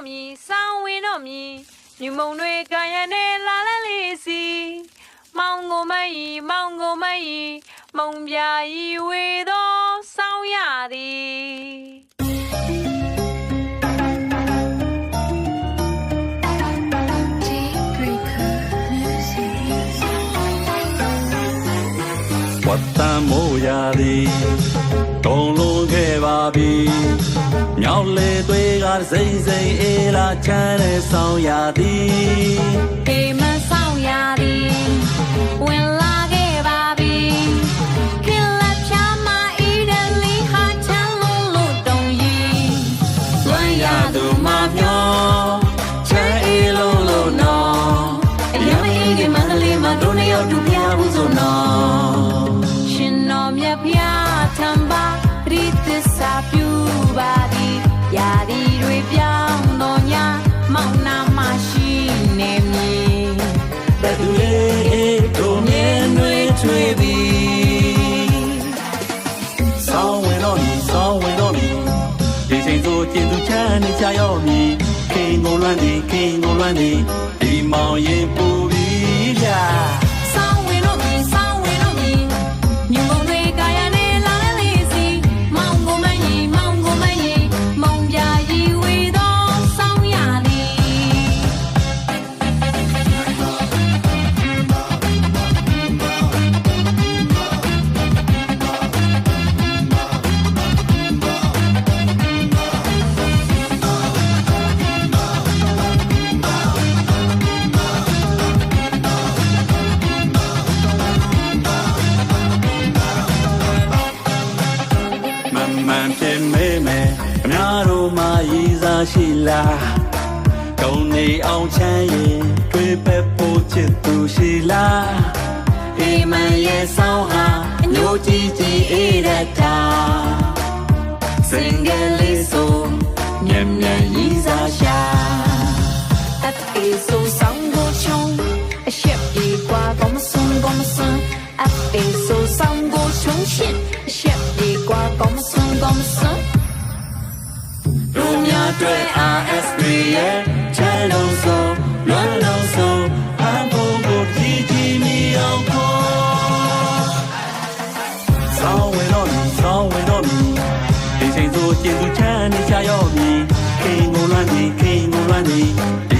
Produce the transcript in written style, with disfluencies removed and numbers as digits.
တော့မီစောင်းဝင်တော့မီမြူမုံတွေကံရနဲ့လာလန်းလေးစီမောင်ကိုမယီမောင်ကိုမယီမုံပြာဤဝေသောစောင်းရသည်ဝတ်တမ်းမိုးရသည်တုံလုံးခဲ့ပါပြီမြောက်လေသွေးကစိမ့်စိမ့်အေးလာချမ်းတဲ့ဆောင်ရသည်အေးမဆောင်ရသည်ဝင်လာခဲ့ပါပြီခင်လက်ဖြာမအီဒလီဟာချမ်းလုံးလို့တုံရီလွမ်းရသူမမျောချမ်းအေးလုံးလို့နော်အယမအေးကမန္တလေးမှာတို့နှစ်ယောက်တူဖျားဘူးဆိုနော်ရှင်တော်မြတ်ဖျားထံပါရိသစ္စာပြုပါသည်ယာဒီတွေပြောင်းတော်ညာမောင်နာမရှိနေမည်ဘယ်သူလေးတို့မြင်တွေထွေးသည်ဆောင်းဝင်တော့မီဆောင်းဝင်တော့မီဒီချိန်ဆိုကျင်သူချမ်းနေကြရောမီခင်ကိုလွမ်းသည်ခင်ကိုလွမ်းသည်ဒီမောင်ရင်ပူပြီးဗျာမှန်ဖြစ်မေးမယ်အများတို့မှရည်စားရှိလားတုံနေအောင်ချမ်းရင်တွေ့ပဲဖို့ချစ်သူရှိလားအေးမန်ရဲ့ဆောင်းဟာအညိုကြီးကြီးအေးရတာစင်ကလေးဆိုမြန်မြန်ရည်စားရှာအတေးဆိုဆောင်းကိုချုံအရှက်ပြေကွာကောမစွန်းကောမစွန်းအတေးဆိုဆောင်းကိုချုံရှင်အရှက်ပြေကွာကောမစွန်းကောမစွန်းတို့များတွေ့ RSP ရဲ့ချဲလုံးဆိုလွမ်းလုံးဆိုအဖို့ကိုကြီးကြီးမီအောင်ခေါ်ဆောင်းဝင်တော့မီဆောင်းဝင်တော့မီဒီချိန်ဆိုကျင်သူချမ်းနေကြရောမီခင်ကိုလွမ်းသည်ခင်ကိုလွမ်းသည်ဒီ